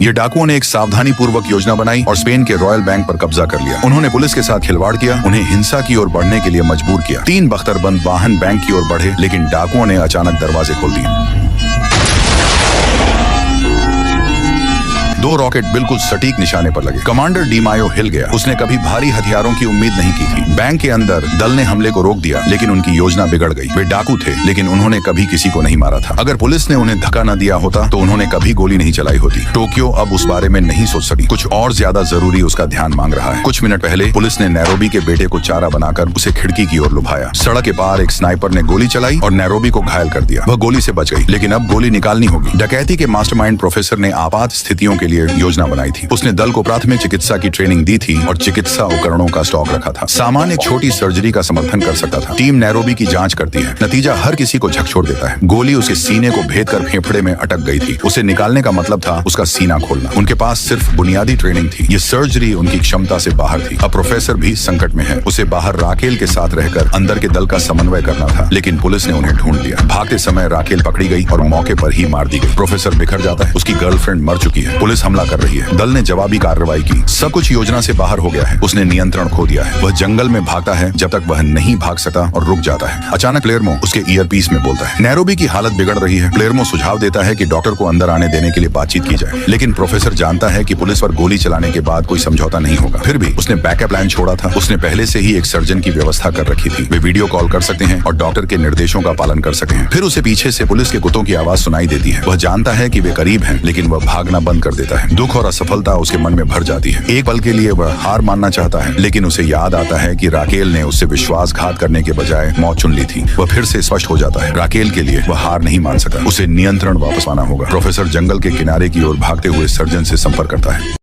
ये डाकुओं ने एक सावधानी पूर्वक योजना बनाई और स्पेन के रॉयल बैंक पर कब्जा कर लिया। उन्होंने पुलिस के साथ खिलवाड़ किया, उन्हें हिंसा की ओर बढ़ने के लिए मजबूर किया। 3 बख्तरबंद वाहन बैंक की ओर बढ़े, लेकिन डाकुओं ने अचानक दरवाजे खोल दिए। 2 रॉकेट बिल्कुल सटीक निशाने पर लगे। कमांडर डी मायो हिल गया। उसने कभी भारी हथियारों की उम्मीद नहीं की थी। बैंक के अंदर दल ने हमले को रोक दिया, लेकिन उनकी योजना बिगड़ गई। वे डाकू थे, लेकिन उन्होंने कभी किसी को नहीं मारा था। अगर पुलिस ने उन्हें धक्का न दिया होता तो उन्होंने कभी गोली नहीं चलाई होती। टोक्यो अब उस बारे में नहीं सोच सकी। कुछ और ज्यादा जरूरी उसका ध्यान मांग रहा है। कुछ मिनट पहले पुलिस ने नैरोबी के बेटे को चारा बनाकर उसे खिड़की की ओर लुभाया। सड़क के पार एक स्नाइपर ने गोली चलाई और नैरोबी को घायल कर दिया। वह गोली से बच गई, लेकिन अब गोली निकालनी होगी। डकैती के मास्टरमाइंड प्रोफेसर ने आपात स्थितियों के लिए योजना बनाई थी। उसने दल को प्राथमिक चिकित्सा की ट्रेनिंग दी थी और चिकित्सा उपकरणों का स्टॉक रखा था। सामान एक छोटी सर्जरी का समर्थन कर सकता था। टीम नैरोबी की जांच करती है। नतीजा हर किसी को झकझोर देता है। गोली उसके सीने को भेदकर फेफड़े में अटक गई थी। उसे निकालने का मतलब था उसका सीना खोलना। उनके पास सिर्फ बुनियादी ट्रेनिंग थी। ये सर्जरी उनकी क्षमता से बाहर थी। अब प्रोफेसर भी संकट में है। उसे बाहर राकेल के साथ रहकर अंदर के दल का समन्वय करना था, लेकिन पुलिस ने उन्हें ढूंढ लिया। भागते समय राकेल पकड़ी गई और मौके पर ही मार दी गई। प्रोफेसर बिखर जाता है। उसकी गर्लफ्रेंड मर चुकी है। पुलिस हमला कर रही है। दल ने जवाबी कार्रवाई की। सब कुछ योजना से बाहर हो गया है। उसने नियंत्रण खो दिया है। वह जंगल में भागता है जब तक वह नहीं भाग सकता और रुक जाता है। अचानक प्लेयरमो उसके ईयरपीस में बोलता है। नैरोबी की हालत बिगड़ रही है। प्लेयरमो सुझाव देता है कि डॉक्टर को अंदर आने देने के लिए बातचीत की जाए, लेकिन प्रोफेसर जानता है कि पुलिस पर गोली चलाने के बाद कोई समझौता नहीं होगा। फिर भी उसने बैकअप प्लान छोड़ा था। उसने पहले से ही एक सर्जन की व्यवस्था कर रखी थी। वे वीडियो कॉल कर सकते हैं और डॉक्टर के निर्देशों का पालन कर सकते हैं। फिर उसे पीछे से पुलिस के कुत्तों की आवाज सुनाई देती है। वह जानता है कि वे करीब हैं, लेकिन वह भागना बंद कर देता है। दुख और असफलता उसके मन में भर जाती है। एक पल के लिए वह हार मानना चाहता है, लेकिन उसे याद आता है कि राकेल ने उससे विश्वासघात करने के बजाय मौत चुन ली थी। वह फिर से स्पष्ट हो जाता है। राकेल के लिए वह हार नहीं मान सकता। उसे नियंत्रण वापस पाना होगा। प्रोफेसर जंगल के किनारे की ओर भागते हुए सर्जन से संपर्क करता है।